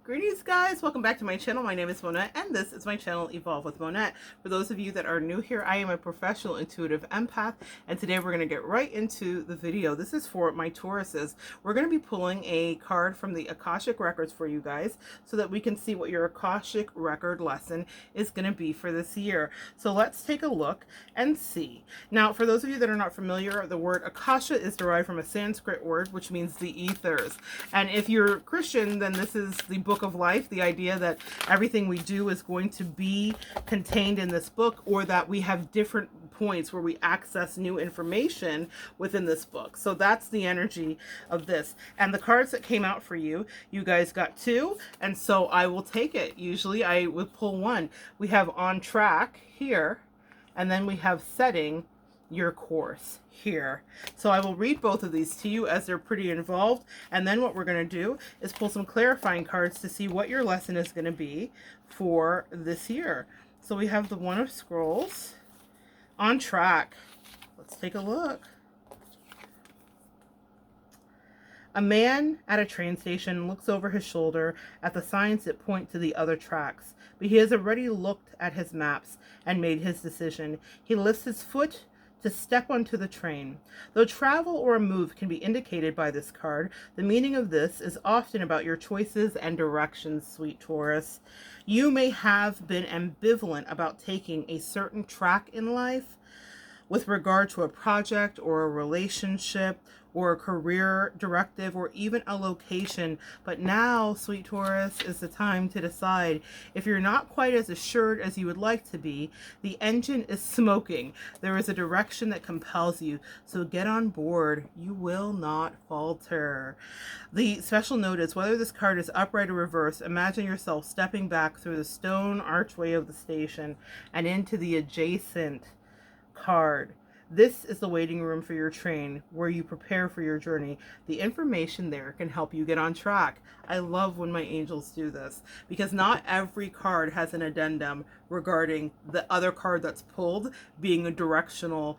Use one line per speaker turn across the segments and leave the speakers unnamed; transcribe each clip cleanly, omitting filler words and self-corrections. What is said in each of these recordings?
Greetings guys, welcome back to my channel. My name is Monette and this is my channel Evolve with Monette. For those of you that are new here, I am a professional intuitive empath and today we're going to get right into the video. This is for my Tauruses. We're going to be pulling a card from the Akashic records for you guys so that we can see what your Akashic record lesson is going to be for this year. So let's take a look and see. Now for those of you that are not familiar, the word Akasha is derived from a Sanskrit word which means the ethers. And if you're Christian, then this is the book of life, the idea that everything we do is going to be contained in this book, or that we have different points where we access new information within this book. So that's the energy of this. And the cards that came out for you, you guys got two, and so I will take it. Usually I would pull one. We have on track here, and then we have setting your course here. So I will read both of these to you as they're pretty involved, and then what we're going to do is pull some clarifying cards to see what your lesson is going to be for this year. So we have the One of Scrolls, on track. Let's take a look. A man at a train station looks over his shoulder at the signs that point to the other tracks, but he has already looked at his maps and made his decision. He lifts his foot to step onto the train. Though travel or a move can be indicated by this card, the meaning of this is often about your choices and directions, sweet Taurus. You may have been ambivalent about taking a certain track in life with regard to a project or a relationship or a career directive or even a location. But now, sweet Taurus, is the time to decide. If you're not quite as assured as you would like to be, the engine is smoking. There is a direction that compels you. So get on board. You will not falter. The special note is whether this card is upright or reversed, imagine yourself stepping back through the stone archway of the station and into the adjacent card. This is the waiting room for your train where you prepare for your journey. The information there can help you get on track. I love when my angels do this because not every card has an addendum regarding the other card that's pulled being a directional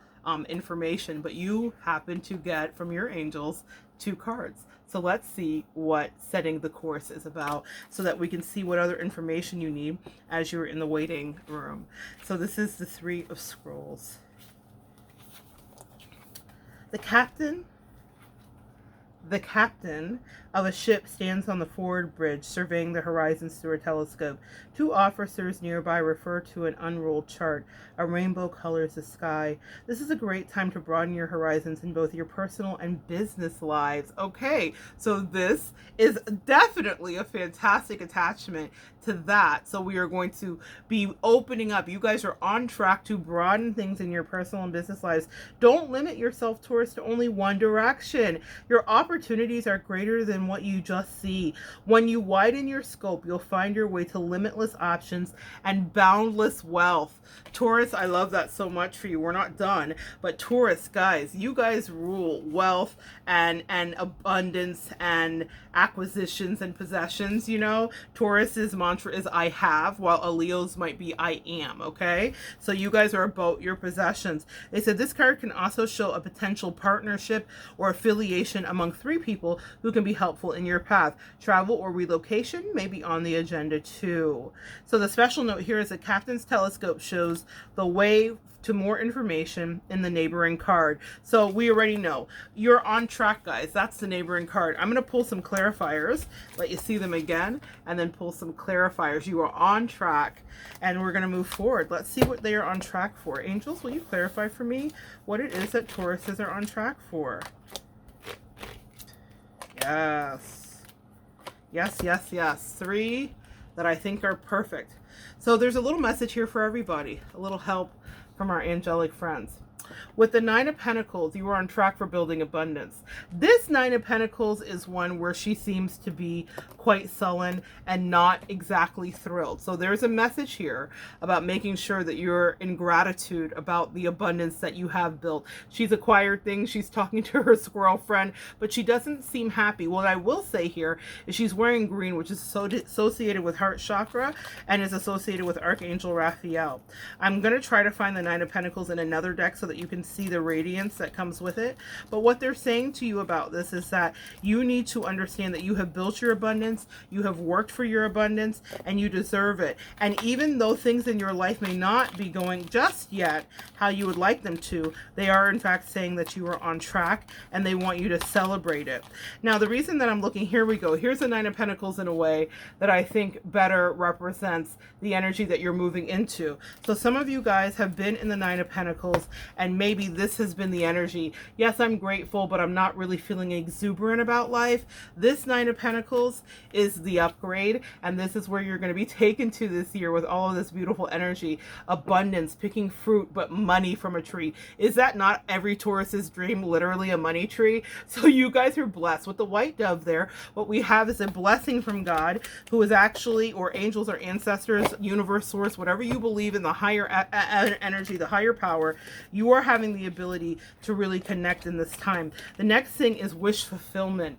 information, but you happen to get from your angels two cards. So let's see what setting the course is about so that we can see what other information you need as you're in the waiting room. So this is the Three of Scrolls. The captain of a ship stands on the forward bridge, surveying the horizons through a telescope. Two officers nearby refer to an unrolled chart. A rainbow colors the sky. This is a great time to broaden your horizons in both your personal and business lives. Okay, so this is definitely a fantastic attachment to that. So we are going to be opening up. You guys are on track to broaden things in your personal and business lives. Don't limit yourself, Taurus, to only one direction. Your opportunities are greater than what you just see. When you widen your scope, you'll find your way to limitless options and boundless wealth. Taurus, I love that so much for you. We're not done, but Taurus, guys, you guys rule wealth and abundance and acquisitions and possessions. You know, Taurus's mantra is I have, while a Leo's might be I am. Okay, so you guys are about your possessions. They said this card can also show a potential partnership or affiliation among three people who can be helpful in your path. Travel or relocation may be on the agenda too. So the special note here is the captain's telescope shows the way to more information in the neighboring card. So we already know you're on track, guys. That's the neighboring card. I'm going to pull some clarifiers, let you see them again, and then pull some clarifiers. You are on track, and we're going to move forward. Let's see what they are on track for. Angels, will you clarify for me what it is that Tauruses are on track for? Yes. Yes, yes, yes. Three that I think are perfect. So there's a little message here for everybody, a little help from our angelic friends. With the Nine of Pentacles, you are on track for building abundance. This Nine of Pentacles is one where she seems to be quite sullen and not exactly thrilled. So there's a message here about making sure that you're in gratitude about the abundance that you have built. She's acquired things. She's talking to her squirrel friend, but she doesn't seem happy. What I will say here is she's wearing green, which is associated with heart chakra and is associated with Archangel Raphael. I'm going to try to find the Nine of Pentacles in another deck so that that you can see the radiance that comes with it. But what they're saying to you about this is that you need to understand that you have built your abundance, you have worked for your abundance, and you deserve it. And even though things in your life may not be going just yet how you would like them to, they are in fact saying that you are on track, and they want you to celebrate it. Now, the reason that I'm looking, here we go. Here's the Nine of Pentacles in a way that I think better represents the energy that you're moving into. So some of you guys have been in the Nine of Pentacles, and maybe this has been the energy. Yes, I'm grateful, but I'm not really feeling exuberant about life. This Nine of Pentacles is the upgrade, and this is where you're going to be taken to this year with all of this beautiful energy, abundance, picking fruit, but money from a tree. Is that not every Taurus's dream, literally a money tree? So you guys are blessed with the white dove there. What we have is a blessing from God, who is actually, or angels or ancestors, universe, source, whatever you believe in, the higher energy, the higher power. You are having the ability to really connect in this time. The next thing is wish fulfillment.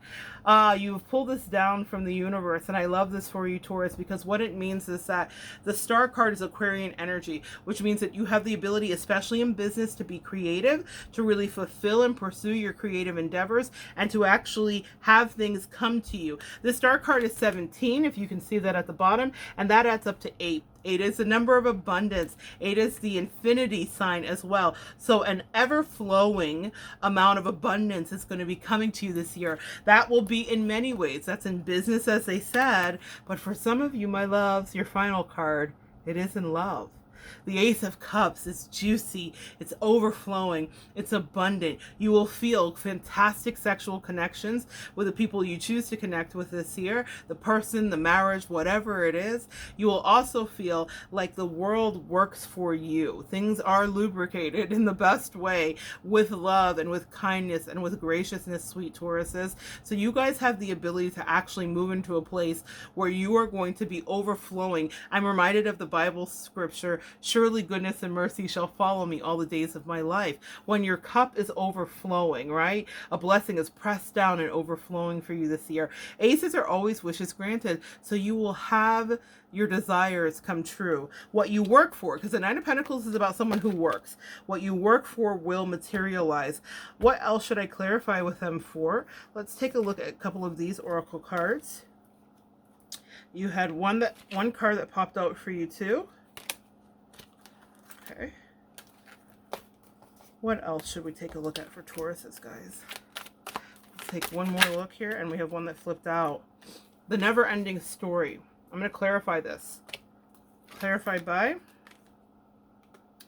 You've pulled this down from the universe, and I love this for you, Taurus, because what it means is that the star card is Aquarian energy, which means that you have the ability, especially in business, to be creative, to really fulfill and pursue your creative endeavors, and to actually have things come to you. The star card is 17, if you can see that at the bottom, and that adds up to 8. 8 is the number of abundance. 8 is the infinity sign as well. So an ever-flowing amount of abundance is going to be coming to you this year. That will be in many ways. That's in business, as they said. But for some of you, my loves, your final card, it is in love. The Ace of Cups is juicy, it's overflowing, it's abundant. You will feel fantastic sexual connections with the people you choose to connect with this year, the person, the marriage, whatever it is. You will also feel like the world works for you. Things are lubricated in the best way with love and with kindness and with graciousness, sweet Tauruses. So you guys have the ability to actually move into a place where you are going to be overflowing. I'm reminded of the Bible scripture, surely goodness and mercy shall follow me all the days of my life. When your cup is overflowing, right? A blessing is pressed down and overflowing for you this year. Aces are always wishes granted, so you will have your desires come true. What you work for, because the Nine of Pentacles is about someone who works. What you work for will materialize. What else should I clarify with them for? Let's take a look at a couple of these oracle cards. You had one card that popped out for you too. Okay. What else should we take a look at for Tauruses, guys? Let's take one more look here, and we have one that flipped out. The never-ending story. I'm going to clarify this. Clarified by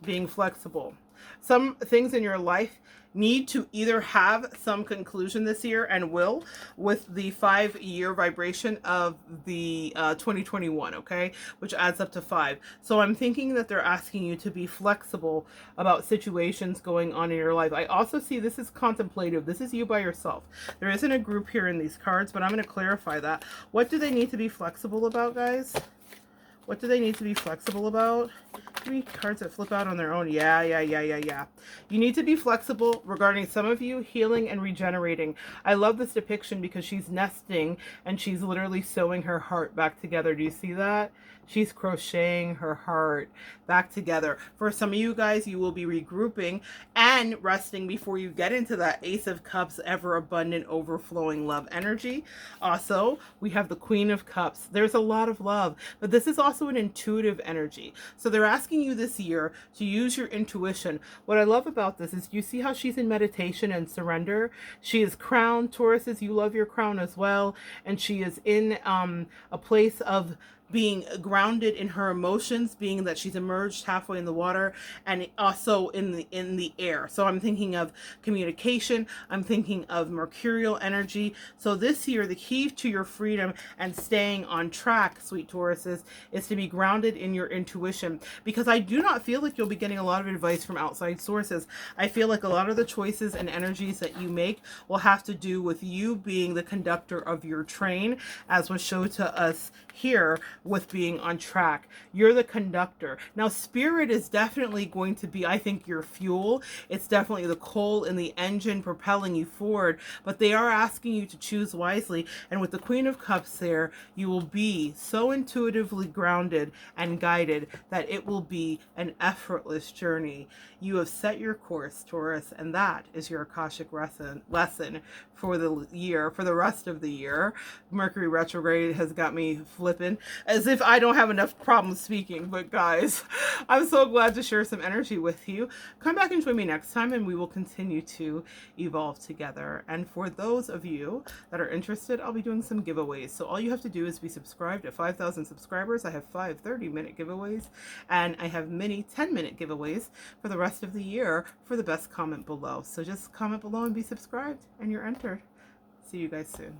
being flexible. Some things in your life need to either have some conclusion this year, and will, with the 5-year vibration of the 2021, okay, which adds up to 5. So I'm thinking that they're asking you to be flexible about situations going on in your life. I also see this is contemplative. This is you by yourself. There isn't a group here in these cards, but I'm going to clarify that. What do they need to be flexible about, guys? What do they need to be flexible about? Give me cards that flip out on their own. Yeah. You need to be flexible regarding, some of you, healing and regenerating. I love this depiction because she's nesting and she's literally sewing her heart back together. Do you see that? She's crocheting her heart back together. For some of you guys, you will be regrouping and resting before you get into that Ace of Cups, ever abundant, overflowing love energy. Also, we have the Queen of Cups. There's a lot of love, but this is also an intuitive energy. So they're asking you this year to use your intuition. What I love about this is, you see how she's in meditation and surrender. She is crowned. Tauruses, you love your crown as well. And she is in a place of being grounded in her emotions, being that she's emerged halfway in the water and also in the air. So I'm thinking of communication, I'm thinking of mercurial energy. So this year, the key to your freedom and staying on track, sweet Tauruses, is to be grounded in your intuition, because I do not feel like you'll be getting a lot of advice from outside sources. I feel like a lot of the choices and energies that you make will have to do with you being the conductor of your train, as was shown to us here with being on track. You're the conductor. Now, spirit is definitely going to be, I think, your fuel. It's definitely the coal in the engine propelling you forward, but they are asking you to choose wisely. And with the Queen of Cups there, you will be so intuitively grounded and guided that it will be an effortless journey. You have set your course, Taurus, and that is your Akashic lesson for the year, for the rest of the year. Mercury retrograde has got me flipping as if I don't have enough problems speaking. But guys, I'm so glad to share some energy with you. Come back and join me next time and we will continue to evolve together. And for those of you that are interested, I'll be doing some giveaways. So all you have to do is be subscribed. At 5,000 subscribers, I have 5 30-minute giveaways, and I have many 10-minute giveaways for the rest of the year for the best comment below. So just comment below and be subscribed and you're entered. See you guys soon.